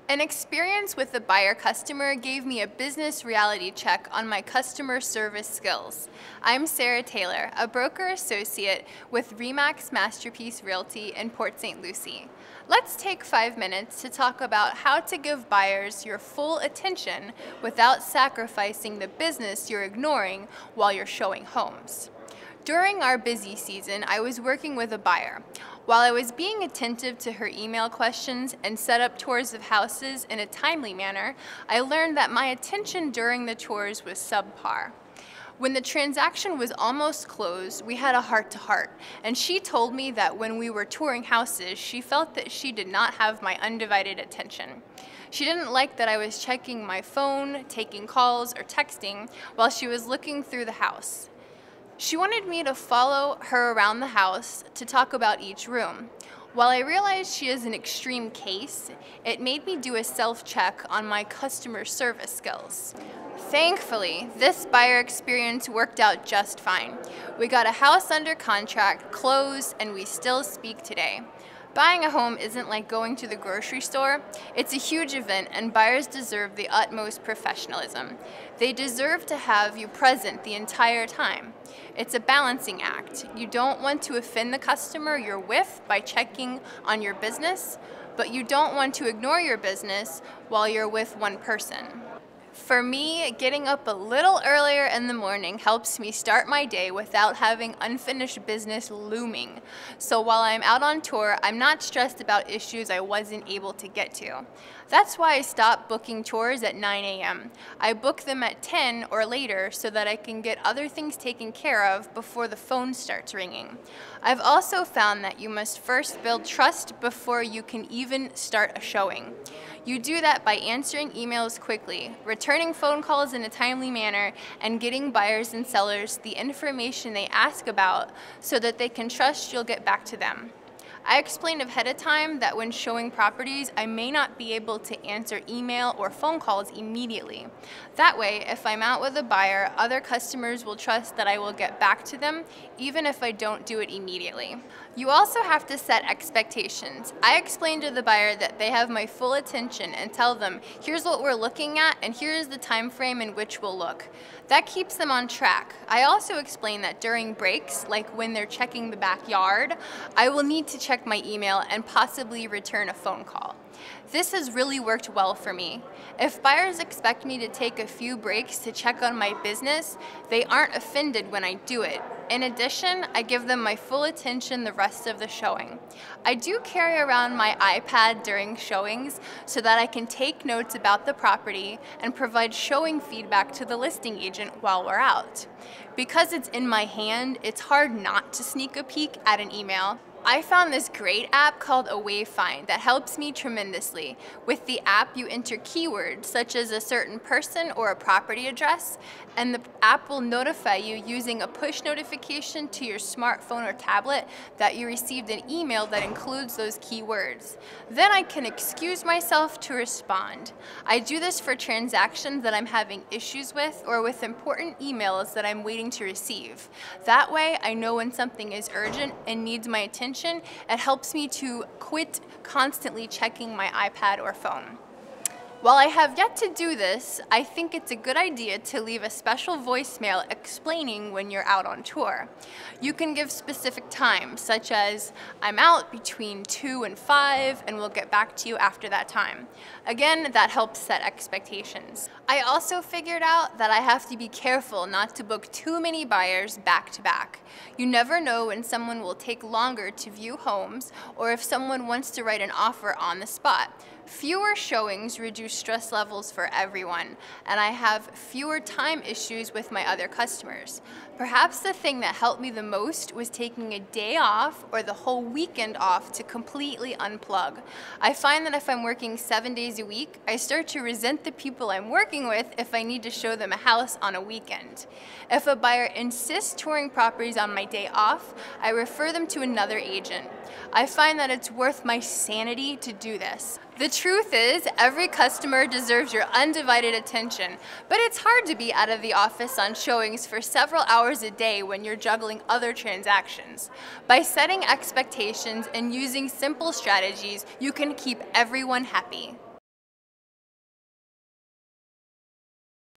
An experience with a buyer customer gave me a business reality check on my customer service skills. I'm Sarah Taylor, a broker associate with Remax Masterpiece Realty in Port St. Lucie. Let's take 5 minutes to talk about how to give buyers your full attention without sacrificing the business you're ignoring while you're showing homes. During our busy season, I was working with a buyer. While I was being attentive to her email questions and set up tours of houses in a timely manner, I learned that my attention during the tours was subpar. When the transaction was almost closed, we had a heart-to-heart, and she told me that when we were touring houses, she felt that she did not have my undivided attention. She didn't like that I was checking my phone, taking calls, or texting while she was looking through the house. She wanted me to follow her around the house to talk about each room. While I realized she is an extreme case, it made me do a self-check on my customer service skills. Thankfully, this buyer experience worked out just fine. We got a house under contract, closed, and we still speak today. Buying a home isn't like going to the grocery store. It's a huge event, and buyers deserve the utmost professionalism. They deserve to have you present the entire time. It's a balancing act. You don't want to offend the customer you're with by checking on your business, but you don't want to ignore your business while you're with one person. For me, getting up a little earlier in the morning helps me start my day without having unfinished business looming. So while I'm out on tour, I'm not stressed about issues I wasn't able to get to. That's why I stopped booking tours at 9 a.m. I book them at 10 or later so that I can get other things taken care of before the phone starts ringing. I've also found that you must first build trust before you can even start a showing. You do that by answering emails quickly, returning phone calls in a timely manner, and getting buyers and sellers the information they ask about so that they can trust you'll get back to them. I explained ahead of time that when showing properties, I may not be able to answer email or phone calls immediately. That way, if I'm out with a buyer, other customers will trust that I will get back to them, even if I don't do it immediately. You also have to set expectations. I explain to the buyer that they have my full attention and tell them, here's what we're looking at and here is the time frame in which we'll look. That keeps them on track. I also explain that during breaks, like when they're checking the backyard, I will need to check my email and possibly return a phone call. This has really worked well for me. If buyers expect me to take a few breaks to check on my business, they aren't offended when I do it. In addition, I give them my full attention the rest of the showing. I do carry around my iPad during showings so that I can take notes about the property and provide showing feedback to the listing agent while we're out. Because it's in my hand, it's hard not to sneak a peek at an email. I found this great app called AwayFind that helps me tremendously. With the app, you enter keywords such as a certain person or a property address, and the app will notify you using a push notification to your smartphone or tablet that you received an email that includes those keywords. Then I can excuse myself to respond. I do this for transactions that I'm having issues with or with important emails that I'm waiting to receive. That way, I know when something is urgent and needs my attention. It helps me to quit constantly checking my iPad or phone. While I have yet to do this, I think it's a good idea to leave a special voicemail explaining when you're out on tour. You can give specific times, such as, I'm out between 2 and 5 and we'll get back to you after that time. Again, that helps set expectations. I also figured out that I have to be careful not to book too many buyers back to back. You never know when someone will take longer to view homes or if someone wants to write an offer on the spot. Fewer showings reduce stress levels for everyone, and I have fewer time issues with my other customers. Perhaps the thing that helped me the most was taking a day off or the whole weekend off to completely unplug. I find that if I'm working 7 days a week, I start to resent the people I'm working with if I need to show them a house on a weekend. If a buyer insists touring properties on my day off, I refer them to another agent. I find that it's worth my sanity to do this. The truth is, every customer deserves your undivided attention, but it's hard to be out of the office on showings for several hours a day when you're juggling other transactions. By setting expectations and using simple strategies, you can keep everyone happy.